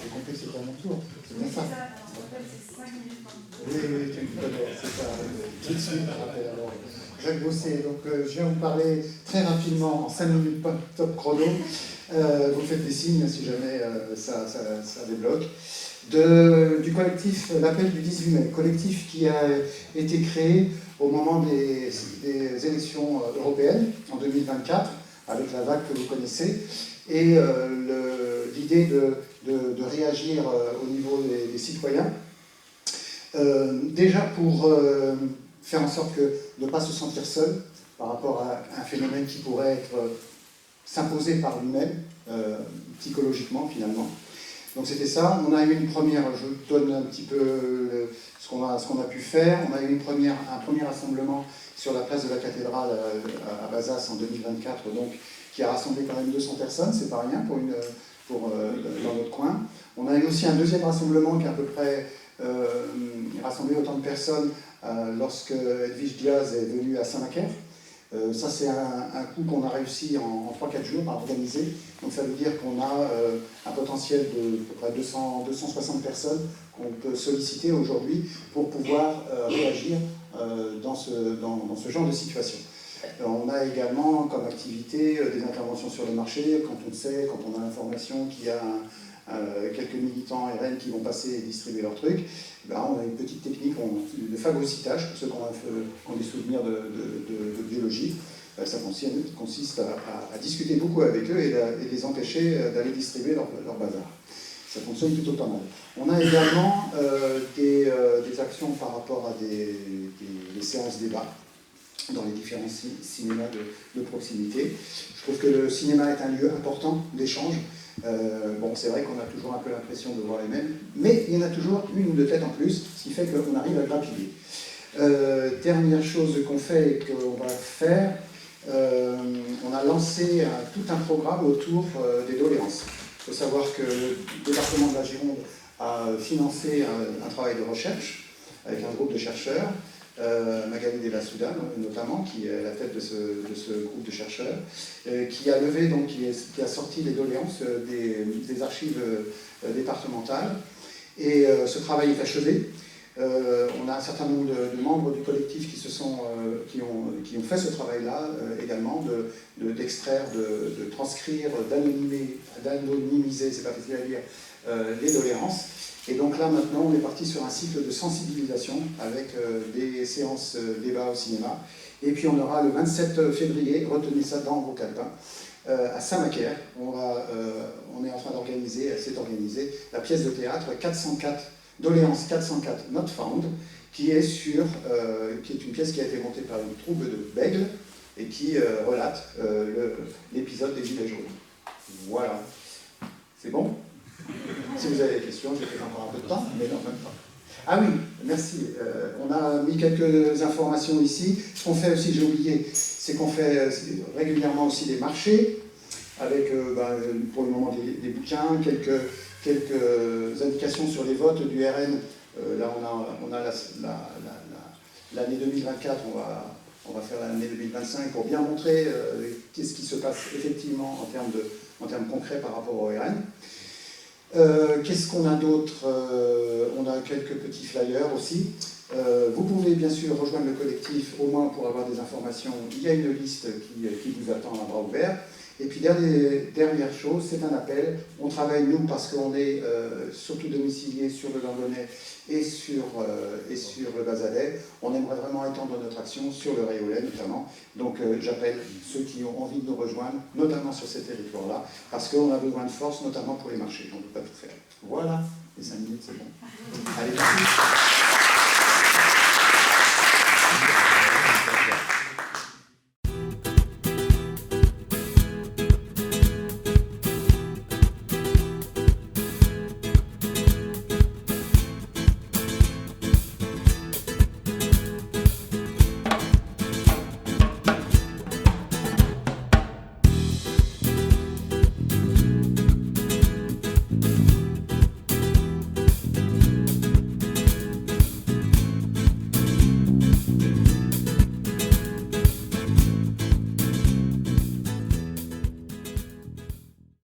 J'ai compris que c'était à mon tour. C'est bien ça. Oui, oui, tu me connais, c'est ça. Tout de suite, rappel alors. Jacques Bossé, donc je viens vous parler très rapidement, en 5 minutes, pas top chrono. Vous faites des signes si jamais ça débloque. Du collectif L'Appel du 18 mai, collectif qui a été créé au moment des élections européennes en 2024, avec la vague que vous connaissez, et l'idée de réagir au niveau des citoyens, déjà pour faire en sorte de ne pas se sentir seul par rapport à un phénomène qui pourrait s'imposer par lui-même, psychologiquement finalement. Donc c'était ça. On a eu une première, je vous donne un petit peu ce qu'on a pu faire. On a eu un premier rassemblement sur la place de la cathédrale à Bazas en 2024, donc, qui a rassemblé quand même 200 personnes, c'est pas rien dans notre coin. On a eu aussi un deuxième rassemblement qui a à peu près rassemblé autant de personnes lorsque Edwige Diaz est venue à Saint-Macaire. Ça, c'est un coup qu'on a réussi en 3-4 jours à organiser. Donc ça veut dire qu'on a un potentiel de à peu près 260 personnes qu'on peut solliciter aujourd'hui pour pouvoir réagir dans ce genre de situation. On a également comme activité des interventions sur le marché, quand on a l'information qu'il y a quelques militants RN qui vont passer et distribuer leurs trucs. Ben, on a une petite technique de phagocytage, pour ceux qui ont des souvenirs de biologie. Ça consiste à discuter beaucoup avec eux et les empêcher d'aller distribuer leur bazar. Ça fonctionne plutôt pas mal. On a également des actions par rapport à des séances débat dans les différents cinémas de proximité. Je trouve que le cinéma est un lieu important d'échange. Bon, c'est vrai qu'on a toujours un peu l'impression de voir les mêmes, mais il y en a toujours une ou deux têtes en plus, ce qui fait qu'on arrive à grappiller. Dernière chose qu'on fait et qu'on va faire, on a lancé tout un programme autour des doléances. Il faut savoir que le département de la Gironde a financé un travail de recherche avec un groupe de chercheurs, Magali Della Soudan notamment, qui est à la tête de ce groupe de chercheurs, qui a levé, donc qui a sorti les doléances des archives départementales. Et ce travail est achevé. On a un certain nombre de membres du collectif qui ont fait ce travail-là également, d'extraire, de transcrire, d'anonymiser, c'est pas facile à dire, les doléances. Et donc là, maintenant, on est parti sur un cycle de sensibilisation avec des séances débat au cinéma. Et puis on aura le 27 février, retenez ça dans vos calepins, à Saint-Macaire. On est en train d'organiser, c'est organisé, la pièce de théâtre 404, Doléance 404 Not Found, qui est une pièce qui a été montée par une troupe de Bègles et qui relate l'épisode des Gilets jaunes. Voilà. C'est bon ? Si vous avez des questions, j'ai peut-être encore un peu de temps, mais non, même pas. Ah oui, merci. On a mis quelques informations ici. Ce qu'on fait aussi, j'ai oublié, c'est qu'on fait régulièrement aussi des marchés, avec pour le moment des bouquins, quelques indications sur les votes du RN. Là, on a l'année 2024, on va faire l'année 2025 pour bien montrer qu'est-ce qui se passe effectivement en termes concrets par rapport au RN. Qu'est-ce qu'on a d'autre? On a quelques petits flyers aussi. Vous pouvez bien sûr rejoindre le collectif, au moins pour avoir des informations. Il y a une liste qui vous attend à bras ouverts. Et puis dernière chose, c'est un appel. On travaille nous parce qu'on est surtout domicilié sur le Landonnais et sur le Bazadais. On aimerait vraiment étendre notre action sur le Réolais notamment. Donc j'appelle ceux qui ont envie de nous rejoindre, notamment sur ces territoires-là, parce qu'on a besoin de force, notamment pour les marchés. On ne peut pas tout faire. Voilà, les 5 minutes, c'est bon. Allez, merci.